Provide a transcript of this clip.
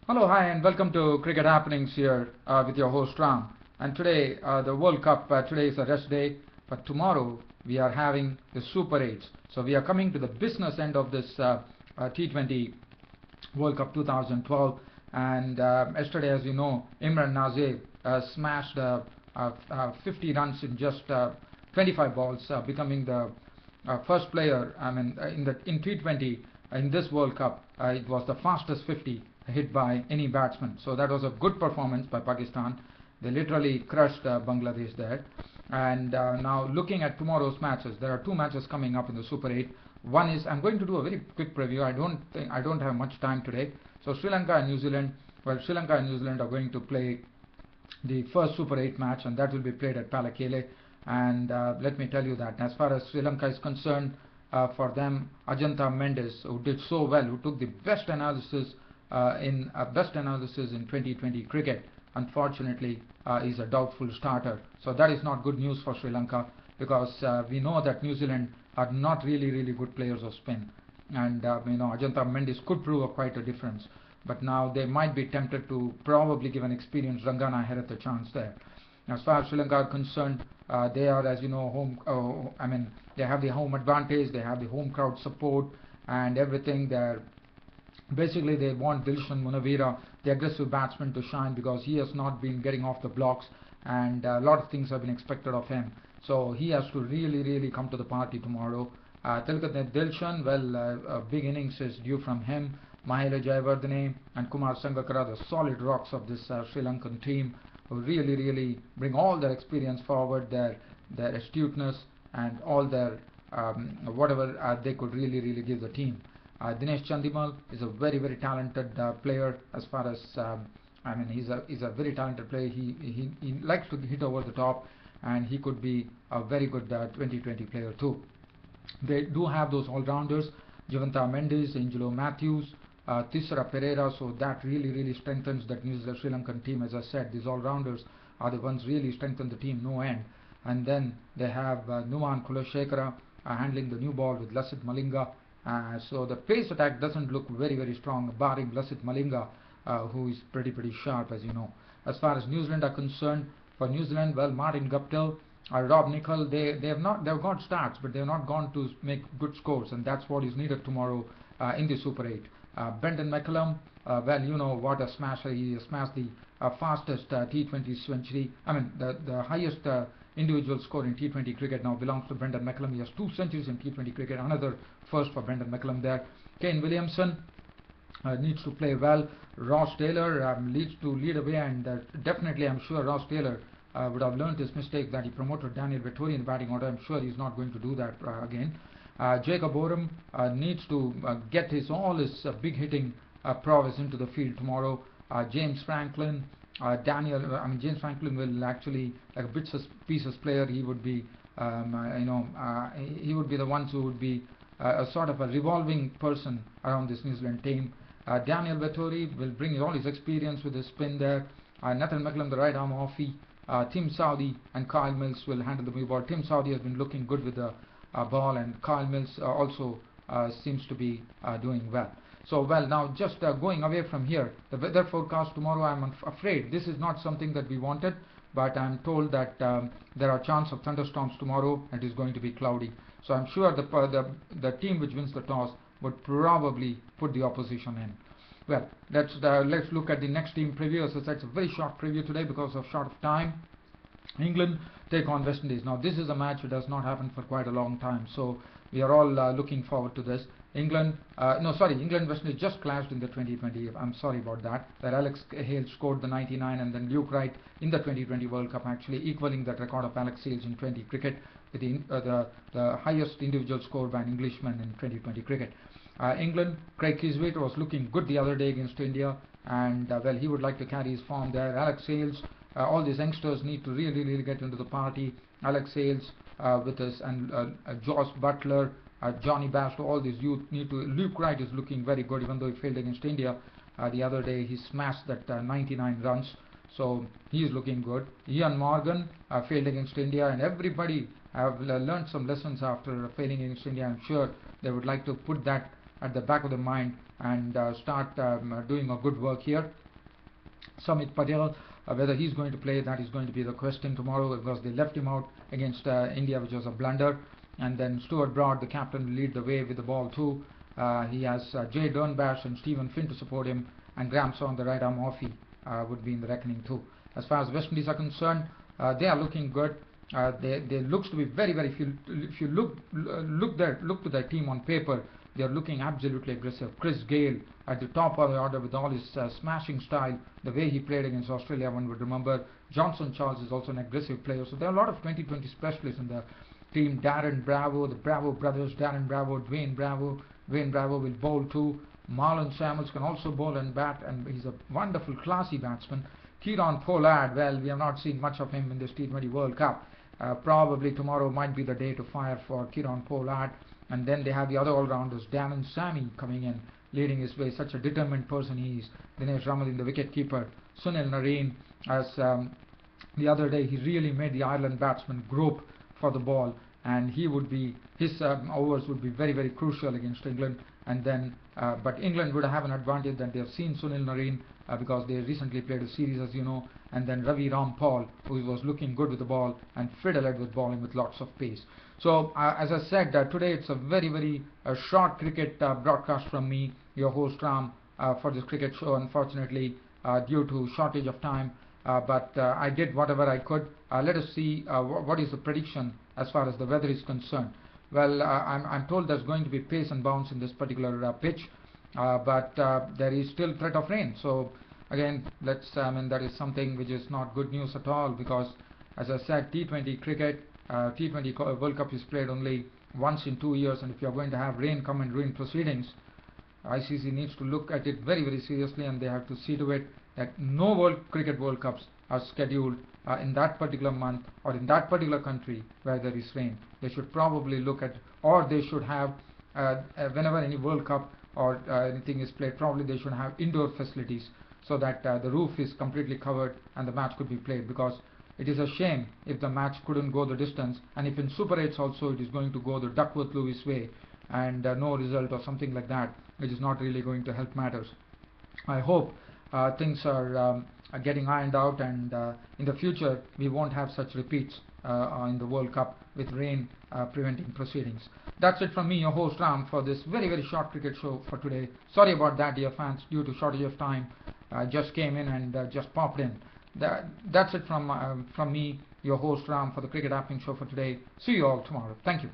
Hello, hi, and welcome to Cricket Happenings here with your host Ram. And today, the World Cup, today is a rest day, but tomorrow we are having the Supereights. So we are coming to the business end of this T20 World Cup 2012. And yesterday, as you know, Imran Nazir smashed 50 runs in just 25 balls, becoming the first player. I mean, in T20 in this World Cup, it was the fastest 50 hit by any batsman. So that was a good performance by Pakistan. They literally crushed Bangladesh there. And now looking at tomorrow's matches, there are two matches coming up in the Super 8. One is, I'm going to do a very quick preview. I don't have much time today. So Sri Lanka and New Zealand. Well, Sri Lanka and New Zealand are going to play the first Super 8 match, and that will be played at Palakele. And let me tell you that as far as Sri Lanka is concerned, for them, Ajanta Mendes, who did so well, who took the best analysis in 2020 cricket, unfortunately is a doubtful starter. So that is not good news for Sri Lanka, because we know that New Zealand are not really good players of spin, and Ajanta Mendes could prove quite a difference. But now they might be tempted to probably give an experienced Rangana Herath a chance there. As far as Sri Lanka are concerned, they are, as you know, home. They have the home advantage. They have the home crowd support and everything. Basically, they want Dilshan Munavira, the aggressive batsman, to shine, because he has not been getting off the blocks, and a lot of things have been expected of him. So he has to really come to the party tomorrow. Dilshan, well, a big innings is due from him. Mahela Jayawardene and Kumar Sangakkara, the solid rocks of this Sri Lankan team, who really bring all their experience forward, their astuteness, and all their whatever they could really give the team. Dinesh Chandimal is a very talented player. As far as he's a very talented player. He likes to hit over the top, and he could be a very good 2020 player too. They do have those all-rounders: Javanta Mendes, Angelo Matthews, Tisra Pereira. So that really strengthens that New Zealand Sri Lankan team. As I said, these all-rounders are the ones really strengthen the team no end. And then they have Numan Kulashekara handling the new ball with Lasith Malinga. So the pace attack doesn't look very strong, barring Lasith Malinga, who is pretty sharp, as you know. As far as New Zealand are concerned, for New Zealand, well, Martin Guptill, Rob Nichol, they've got starts, but they've not gone to make good scores, and that's what is needed tomorrow in the Super 8. Brendan McCullum, well, you know what a smasher he is. Smashed the fastest T20 century. I mean, the highest individual score in T20 cricket now belongs to Brendan McCullum. He has 2 centuries in T20 cricket. Another first for Brendan McCullum there. Kane Williamson needs to play well. Ross Taylor needs to lead away, and definitely I'm sure Ross Taylor would have learned his mistake that he promoted Daniel Vettori in the batting order. I'm sure he's not going to do that again. Jacob Oram needs to get all his big hitting prowess into the field tomorrow. James Franklin, James Franklin will actually, like a bits and pieces player, he would be he would be the ones who would be a sort of a revolving person around this New Zealand team. Daniel Vettori will bring all his experience with his spin there. Nathan McCullum, the right arm offie. Tim Southee and Kyle Mills will handle the new ball. Tim Southee has been looking good with the ball, and Kyle Mills also seems to be doing well. So, well, now just going away from here, the weather forecast tomorrow, I'm afraid this is not something that we wanted, but I'm told that there are chance of thunderstorms tomorrow, and it is going to be cloudy. So I'm sure the team which wins the toss would probably put the opposition in. Well, let's look at the next team preview. As I said, it's a very short preview today because of short of time. England take on West Indies. Now this is a match that has not happened for quite a long time, so we are all looking forward to this. England West Indies just clashed in the 2020. I'm sorry about that. Where Alex Hale scored the 99, and then Luke Wright in the 2020 World Cup, actually equaling that record of Alex Hale's in 20 cricket, with the highest individual score by an Englishman in 2020 cricket. England, Craig Kisweit was looking good the other day against India, and well, he would like to carry his form there. Alex Hales, all these youngsters need to really get into the party. Alex Hales with us, and Josh Butler, Johnny Bairstow, all these youth need to. Luke Wright is looking very good, even though he failed against India the other day. He smashed that 99 runs, so he is looking good. Ian Morgan failed against India, and everybody have learned some lessons after failing against India. I'm sure they would like to put that at the back of their mind and start doing a good work here. Samit Patel, whether he's going to play, that is going to be the question tomorrow, because they left him out against India, which was a blunder. And then Stuart Broad, the captain, will lead the way with the ball too. He has Jay Dernbash and Stephen Finn to support him, and Graham Saw on the right arm offie would be in the reckoning too. As far as West Indies are concerned, they are looking good. They looks to be very, very. If you look to their team on paper, they are looking absolutely aggressive. Chris Gale at the top of the order with all his smashing style, the way he played against Australia, one would remember. Johnson Charles is also an aggressive player. So there are a lot of 2020 specialists in the team. Darren Bravo, the Bravo brothers, Darren Bravo, Dwayne Bravo. Dwayne Bravo will bowl too. Marlon Samuels can also bowl and bat, and he's a wonderful, classy batsman. Kieron Pollard, well, we have not seen much of him in this T20 World Cup. Probably tomorrow might be the day to fire for Kieron Pollard. And then they have the other all-rounders, Darren Sammy coming in, leading his way. Such a determined person he is. Dinesh Ramadhan, the wicket-keeper. Sunil Narine, as the other day, he really made the Ireland batsman grope for the ball, and he would be, his overs would be very, very crucial against England. And then, but England would have an advantage that they have seen Sunil Narine because they recently played a series, as you know. And then Ravi Rampal, who was looking good with the ball, and Fred Elliott was bowling with lots of pace. So as I said, today it's a very, very short cricket broadcast from me, your host Ram, for this cricket show, unfortunately due to shortage of time, but I did whatever I could. Let us see what is the prediction as far as the weather is concerned. Well, I'm told there's going to be pace and bounce in this particular pitch, but there is still threat of rain. So again, that is something which is not good news at all, because as I said, T20 cricket, T20 World Cup is played only once in 2 years, and if you are going to have rain come and ruin proceedings, ICC needs to look at it very, very seriously, and they have to see to it that no Cricket World Cups are scheduled in that particular month or in that particular country where there is rain. They should probably look at, or they should have, whenever any World Cup or anything is played, probably they should have indoor facilities so that the roof is completely covered and the match could be played, because it is a shame if the match couldn't go the distance, and if in Supereights also it is going to go the Duckworth-Lewis way and no result or something like that, which is not really going to help matters. I hope things are getting ironed out, and in the future we won't have such repeats in the World Cup with rain preventing proceedings. That's it from me, your host Ram, for this very, very short cricket show for today. Sorry about that, dear fans, due to shortage of time. I just came in and just popped in. That's it from me, your host Ram, for the Cricket Happening show for today. See you all tomorrow. Thank you.